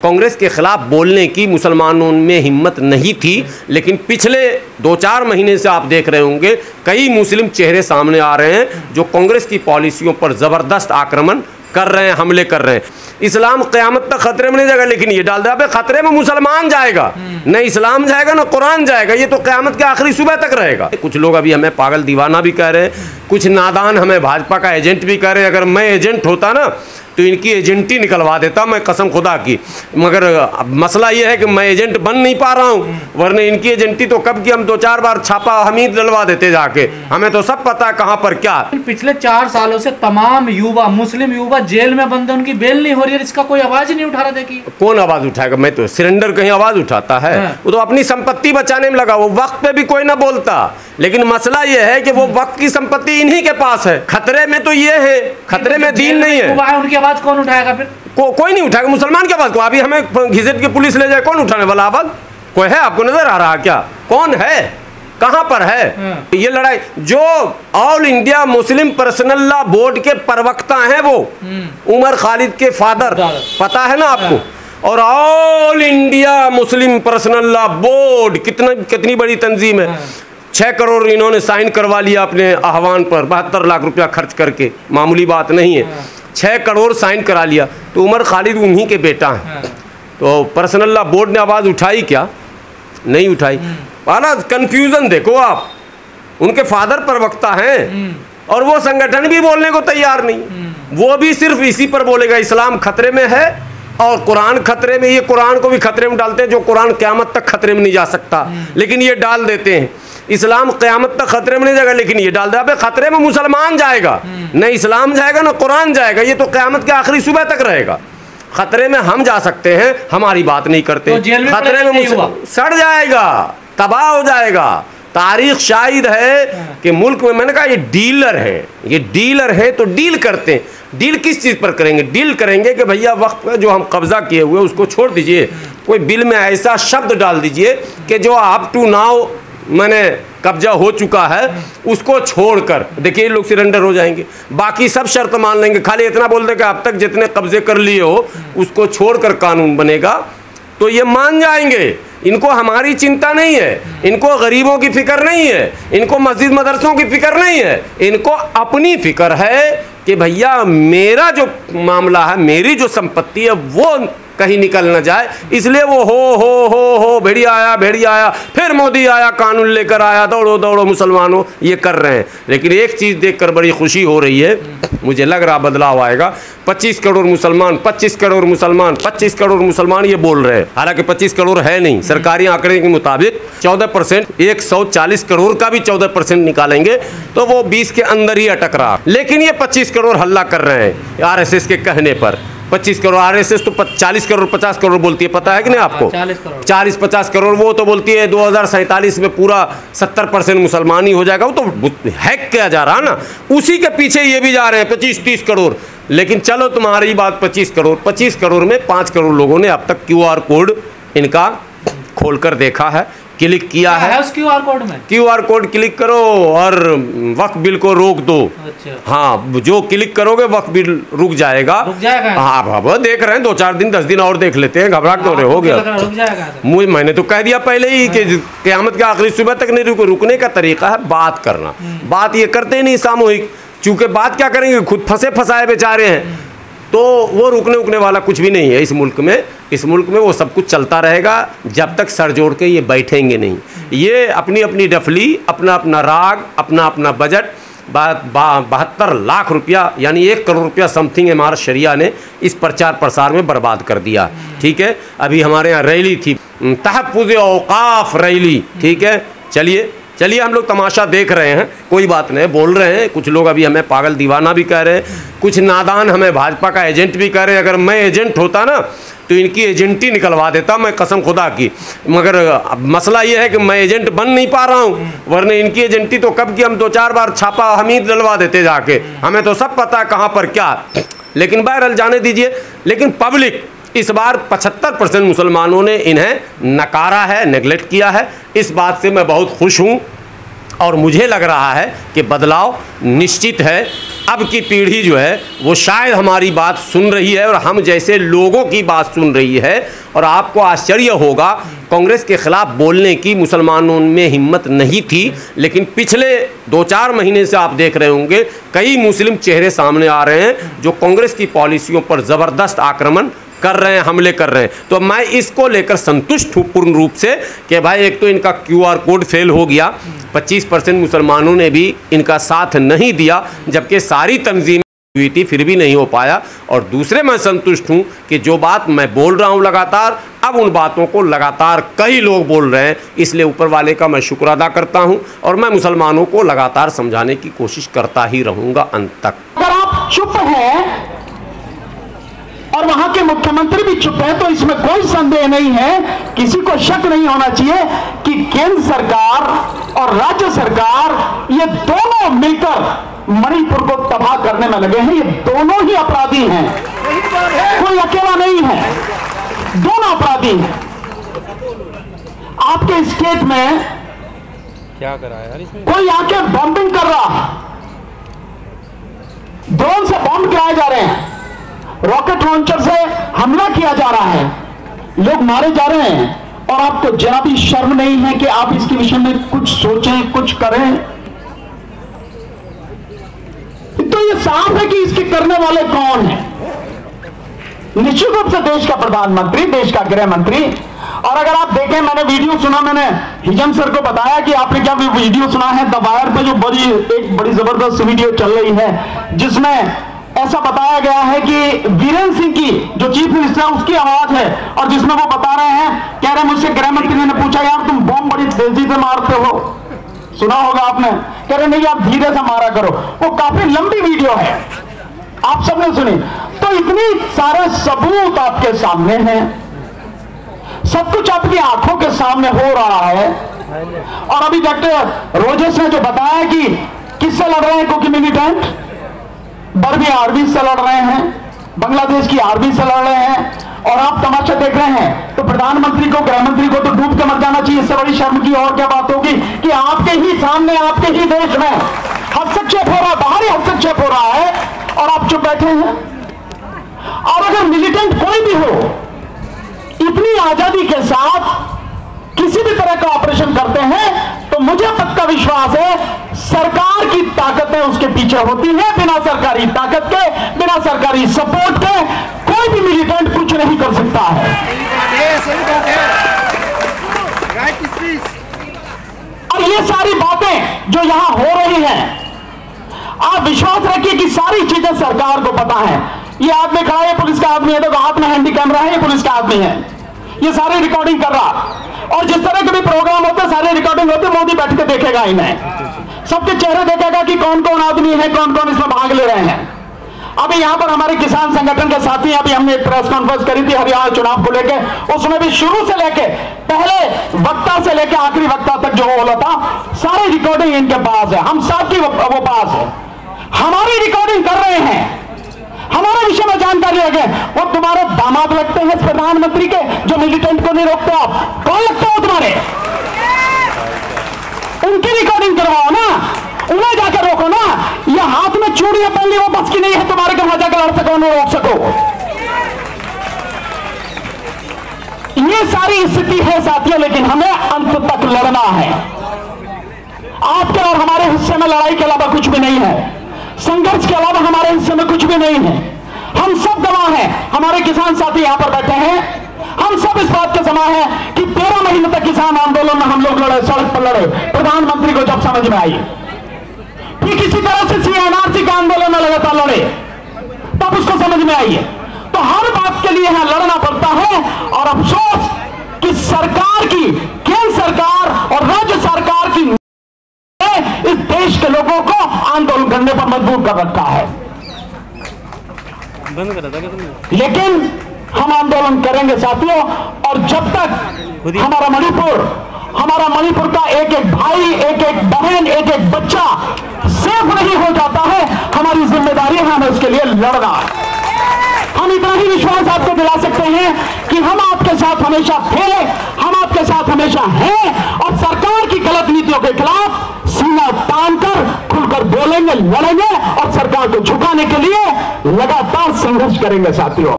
कांग्रेस के खिलाफ बोलने की मुसलमानों में हिम्मत नहीं थी, लेकिन पिछले 2-4 महीने से आप देख रहे होंगे कई मुस्लिम चेहरे सामने आ रहे हैं जो कांग्रेस की पॉलिसियों पर ज़बरदस्त आक्रमण कर रहे हैं, हमले कर रहे हैं। इस्लाम क़यामत तक खतरे में नहीं जाएगा, लेकिन ये डाल दिया खतरे में मुसलमान जाएगा, न इस्लाम जाएगा न कुरान जाएगा, ये तो क़यामत के आखिरी सुबह तक रहेगा। कुछ लोग अभी हमें पागल दीवाना भी कह रहे हैं, कुछ नादान हमें भाजपा का एजेंट भी कह रहे हैं। अगर मैं एजेंट होता ना तो इनकी एजेंटी निकलवा देता मैं, कसम खुदा की। मगर मसला ये है कि मैं एजेंट बन नहीं पा रहा हूँ, वरना इनकी एजेंटी तो कब की हम 2-4 बार छापा हमीद डलवा देते जाके। हमें तो सब पता है कहाँ पर क्या। पिछले 4 सालों से तमाम युवा, मुस्लिम युवा जेल में बंद, उनकी बेल नहीं हो रही है, इसका कोई आवाज ही नहीं उठा रहा। देखिए कौन आवाज उठाएगा? मैं तो सिलेंडर कहीं आवाज उठाता है? वो तो अपनी संपत्ति बचाने में लगा, वो वक्त पे भी कोई ना बोलता। लेकिन मसला ये है कि वो वक्त की संपत्ति इन्हीं के पास है। खतरे में तो ये है, खतरे में दीन नहीं है। उनकी आवाज कौन उठाएगा फिर? कोई नहीं उठाएगा। मुसलमान के पास को अभी हमें घिसट के पुलिस ले जाए, कौन उठाने वाला आवाज? कोई है? आपको नजर आ रहा क्या? कौन है? कहां पर है ये लड़ाई? जो all India Muslim personal law board के प्रवक्ता हैं वो उमर खालिद के फादर, पता है ना आपको? और all India Muslim personal law board कितनी बड़ी तंजीम है। 6 करोड़ इन्होंने साइन करवा लिया अपने आह्वान पर, 72 लाख रुपया खर्च करके, मामूली बात नहीं है। 6 करोड़ साइन करा लिया। तो उमर खालिद उन्हीं के बेटा हैं। तो पर्सनल लॉ बोर्ड ने आवाज़ उठाई क्या? नहीं उठाई। आना कंफ्यूजन देखो आप, उनके फादर प्रवक्ता हैं और वो संगठन भी बोलने को तैयार नहीं। वो भी सिर्फ इसी पर बोलेगा इस्लाम खतरे में है और कुरान खतरे में। ये कुरान को भी खतरे में डालते हैं, जो कुरान क़यामत तक खतरे में नहीं जा सकता, लेकिन ये डाल देते हैं इस्लाम क़यामत तक खतरे में नहीं जाएगा, लेकिन ये डाल दिया खतरे में मुसलमान जाएगा, न इस्लाम जाएगा न कुरान जाएगा, ये तो क़यामत के आखिरी सुबह तक रहेगा। खतरे में हम जा सकते हैं, हमारी बात नहीं करते। तो खतरे में सड़ जाएगा, तबाह हो जाएगा। तारीख शाहिद है कि मुल्क में, मैंने कहा ये डीलर है, ये डीलर है तो डील करते हैं। डील किस चीज़ पर करेंगे? डील करेंगे कि भैया वक्त पर जो हम कब्जा किए हुए उसको छोड़ दीजिए, कोई बिल में ऐसा शब्द डाल दीजिए कि जो अप टू नाउ मैंने कब्जा हो चुका है उसको छोड़कर, देखिए लोग सरेंडर हो जाएंगे। बाकी सब शर्त मान लेंगे, खाली इतना बोल दे कि अब तक जितने कब्जे कर लिए हो उसको छोड़कर कानून बनेगा, तो ये मान जाएंगे। इनको हमारी चिंता नहीं है, इनको गरीबों की फिक्र नहीं है, इनको मस्जिद मदरसों की फिक्र नहीं है, इनको अपनी फिक्र है कि भैया मेरा जो मामला है, मेरी जो संपत्ति है वो कहीं निकल न जाए। इसलिए वो हो भेड़िया आया, फिर मोदी आया, कानून लेकर आया, दौड़ो दौड़ो मुसलमानों, ये कर रहे हैं। लेकिन एक चीज़ देखकर बड़ी खुशी हो रही है, मुझे लग रहा बदलाव आएगा। 25 करोड़ मुसलमान, 25 करोड़ मुसलमान, 25 करोड़ मुसलमान ये बोल रहे हैं, हालांकि 25 करोड़ है नहीं। सरकारी आंकड़े के मुताबिक 14%, 140 करोड़ का भी 14% निकालेंगे तो वो 20 के अंदर ही अटक रहा। लेकिन ये 25 करोड़ हल्ला कर रहे हैं आरएसएस के कहने पर। 25 करोड़, आरएसएस तो 40 करोड़ 50 करोड़ बोलती है, पता है कि नहीं आपको? 40-50 करोड़ वो तो बोलती है 2047 में पूरा 70% मुसलमान ही हो जाएगा। वो तो हैक किया जा रहा ना, उसी के पीछे ये भी जा रहे हैं 25-30 करोड़। लेकिन चलो तुम्हारी बात 25 करोड़, 25 करोड़ में 5 करोड़ लोगों ने अब तक QR कोड इनका खोलकर देखा है, क्लिक किया है। उस QR कोड में QR कोड क्लिक करो और वक्फ बिल को रोक दो। अच्छा। हाँ, जो क्लिक करोगे वक्फ बिल रुक जाएगा। हाँ बाबा, देख रहे हैं 2-4 दिन 10 दिन और देख लेते हैं, घबराहट क्यों रहे? हो गया, रुक जाएगा। मैंने तो कह दिया पहले ही कि क़यामत के आखिरी सुबह तक नहीं रुकने का तरीका है बात करना। बात ये करते नहीं सामूहिक, चूंकि बात क्या करेंगे, खुद फंसे फंसाए बेचारे हैं, तो वो रुकने वाला कुछ भी नहीं है इस मुल्क में। इस मुल्क में वो सब कुछ चलता रहेगा जब तक सर जोड़ के ये बैठेंगे नहीं। ये अपनी अपनी डफली, अपना अपना राग, अपना अपना बजट 72 लाख रुपया यानी 1 करोड़ रुपया समथिंग इमारत शरिया ने इस प्रचार प्रसार में बर्बाद कर दिया। ठीक है, अभी हमारे यहाँ रैली थी, तहफ़्फ़ुज़ औक़ाफ़ रैली। ठीक है, चलिए हम लोग तमाशा देख रहे हैं, कोई बात नहीं, बोल रहे हैं। कुछ लोग अभी हमें पागल दीवाना भी कह रहे हैं, कुछ नादान हमें भाजपा का एजेंट भी कह रहे हैं। अगर मैं एजेंट होता ना तो इनकी एजेंटी निकलवा देता मैं, कसम खुदा की। मगर मसला ये है कि मैं एजेंट बन नहीं पा रहा हूँ, वरना इनकी एजेंटी तो कब की हम 2-4 बार छापा हमीद डलवा देते जाके। हमें तो सब पता है कहाँ पर क्या। लेकिन बहरहाल जाने दीजिए। लेकिन पब्लिक इस बार 75% मुसलमानों ने इन्हें नकारा है, नेगलेक्ट किया है। इस बात से मैं बहुत खुश हूँ और मुझे लग रहा है कि बदलाव निश्चित है। अब की पीढ़ी जो है वो शायद हमारी बात सुन रही है और हम जैसे लोगों की बात सुन रही है। और आपको आश्चर्य होगा, कांग्रेस के खिलाफ बोलने की मुसलमानों में हिम्मत नहीं थी, लेकिन पिछले 2-4 महीने से आप देख रहे होंगे कई मुस्लिम चेहरे सामने आ रहे हैं जो कांग्रेस की पॉलिसियों पर ज़बरदस्त आक्रमण कर रहे हैं, हमले कर रहे हैं। तो मैं इसको लेकर संतुष्ट हूँ पूर्ण रूप से कि भाई एक तो इनका QR कोड फेल हो गया, 25% मुसलमानों ने भी इनका साथ नहीं दिया, जबकि सारी तंजीम हुई थी फिर भी नहीं हो पाया। और दूसरे मैं संतुष्ट हूँ कि जो बात मैं बोल रहा हूँ लगातार, अब उन बातों को लगातार कई लोग बोल रहे हैं, इसलिए ऊपर वाले का मैं शुक्र अदा करता हूँ और मैं मुसलमानों को लगातार समझाने की कोशिश करता ही रहूँगा अंत तक। अगर आप चुप हैं और वहां के मुख्यमंत्री भी चुप है तो इसमें कोई संदेह नहीं है, किसी को शक नहीं होना चाहिए कि केंद्र सरकार और राज्य सरकार ये दोनों मिलकर मणिपुर को तबाह करने में लगे हैं। ये दोनों ही अपराधी हैं, कोई अकेला नहीं है, दोनों अपराधी हैं। आपके स्टेट में क्या करा यार इसमें? कोई आके बॉम्बिंग कर रहा, ड्रोन से बॉम्ब गिराए जा रहे हैं, रॉकेट लॉन्चर से हमला किया जा रहा है, लोग मारे जा रहे हैं, और आपको जरा भी शर्म नहीं है कि आप इसके विषय में कुछ सोचें, कुछ करें? तो ये साफ है कि इसके करने वाले कौन हैं? निश्चित रूप से देश का प्रधानमंत्री, देश का गृह मंत्री। और अगर आप देखें, मैंने वीडियो सुना, मैंने हिजम सर को बताया कि आपने क्या वीडियो सुना है द वायर पे, जो एक बड़ी जबरदस्त वीडियो चल रही है जिसमें ऐसा बताया गया है कि वीरेंद्र सिंह की जो चीफ मिनिस्टर है उसकी आवाज है, और जिसमें वो बता रहे हैं, कह रहे हैं मुझसे गृह मंत्री ने पूछा यार तुम बॉम्ब बड़ी तेजी से मारते हो, सुना होगा आपने, कह रहे नहीं आप धीरे से मारा करो। वो काफी लंबी वीडियो है, आप सबने सुनी। तो इतनी सारे सबूत आपके सामने हैं, सब कुछ आपकी आंखों के सामने हो रहा है। और अभी डॉक्टर रोजेस ने जो बताया कि किससे लड़ रहे हैं, क्योंकि मिलिटेंट बर्मी आर्मी से लड़ रहे हैं, बांग्लादेश की आर्मी से लड़ रहे हैं, और आप तमाशा देख रहे हैं। तो प्रधानमंत्री को, गृह मंत्री को तो डूब के मर जाना चाहिए। इससे बड़ी शर्म की और क्या बात होगी कि आपके ही सामने, आपके ही देश में हस्तक्षेप हो रहा है, बाहरी हस्तक्षेप हो रहा है, और आप चुप बैठे हैं। और अगर मिलिटेंट कोई भी हो, इतनी आजादी के साथ किसी भी तरह का ऑपरेशन करते हैं, तो मुझे पक्का विश्वास है सरकार की ताकतें उसके पीछे होती है। बिना सरकारी ताकत के, बिना सरकारी सपोर्ट के कोई भी मिलिटेंट कुछ नहीं कर सकता है। और ये सारी बातें जो यहां हो रही हैं, आप विश्वास रखिए कि सारी चीजें सरकार को पता है। ये आदमी खड़ा है, पुलिस का आदमी है, तो हाथ में हैंडी कैमरा है, ये पुलिस का आदमी है, ये सारी रिकॉर्डिंग कर रहा। और जिस तरह के भी प्रोग्राम होते हैं, सारे रिकॉर्डिंग होते, मोदी बैठ के देखेगा इन्हें, सबके चेहरे देखेगा कि कौन कौन आदमी है, कौन कौन इसमें भाग ले रहे हैं। अभी यहां पर हमारे किसान संगठन के साथी, अभी हमने एक प्रेस कॉन्फ्रेंस करी थी हरियाणा चुनाव को लेकर, उसमें भी शुरू से लेके पहले वक्ता से लेकर आखिरी वक्ता तक जो बोला था, सारी रिकॉर्डिंग इनके पास है, हम सबकी वो पास है। हमारी रिकॉर्डिंग कर रहे हैं, हमारे विषय में जानकारी रखे। वो तुम्हारे दामाद लगते हैं प्रधानमंत्री के, जो मिलिटेंट को नहीं रोकते, आप कौन लगते हो तुम्हारे? उनकी रिकॉर्डिंग करवाओ ना, उन्हें जाकर रोको ना। ये हाथ में चूड़ियां पहन ली, वो बस की नहीं है तुम्हारे घर जाकर लड़ सको, उन्हें रोक सको। ये सारी स्थिति है साथियों, लेकिन हमें अंत तक लड़ना है। आपके और हमारे हिस्से में लड़ाई के अलावा कुछ भी नहीं है, संघर्ष के अलावा हमारे हिस्से में कुछ भी नहीं है। हम सब गवाह हैं, हमारे किसान साथी यहां पर बैठे हैं, हम सब इस बात के गवाह हैं कि 13 महीने तक किसान आंदोलन में हम लोग लड़े, सड़क पर लड़े। प्रधानमंत्री को जब समझ में आई, ठीक इसी तरह से CNRC के आंदोलन में लगातार लड़े, तब उसको समझ में आई है। तो हर बात के लिए यहां लड़ना पड़ता है। और अफसोस कि सरकार की, केंद्र सरकार और राज्य सरकार की इस देश के लोगों को आंदोलन करने पर मजबूर कर रखा है। बंद करा था क्या तुमने? लेकिन हम आंदोलन करेंगे साथियों, और जब तक हमारा मणिपुर का एक एक भाई, एक एक बहन, एक एक बच्चा सेफ नहीं हो जाता है, हमारी जिम्मेदारी है हमें उसके लिए लड़ना। हम इतना ही विश्वास आपको दिला सकते हैं कि हम आपके साथ हमेशा थे, हम आपके साथ हमेशा हैं, और सरकार की गलत नीतियों के खिलाफ सीना तान कर खुल खुलकर बोलेंगे, लड़ेंगे और सरकार को झुकाने के लिए लगातार संघर्ष करेंगे साथियों।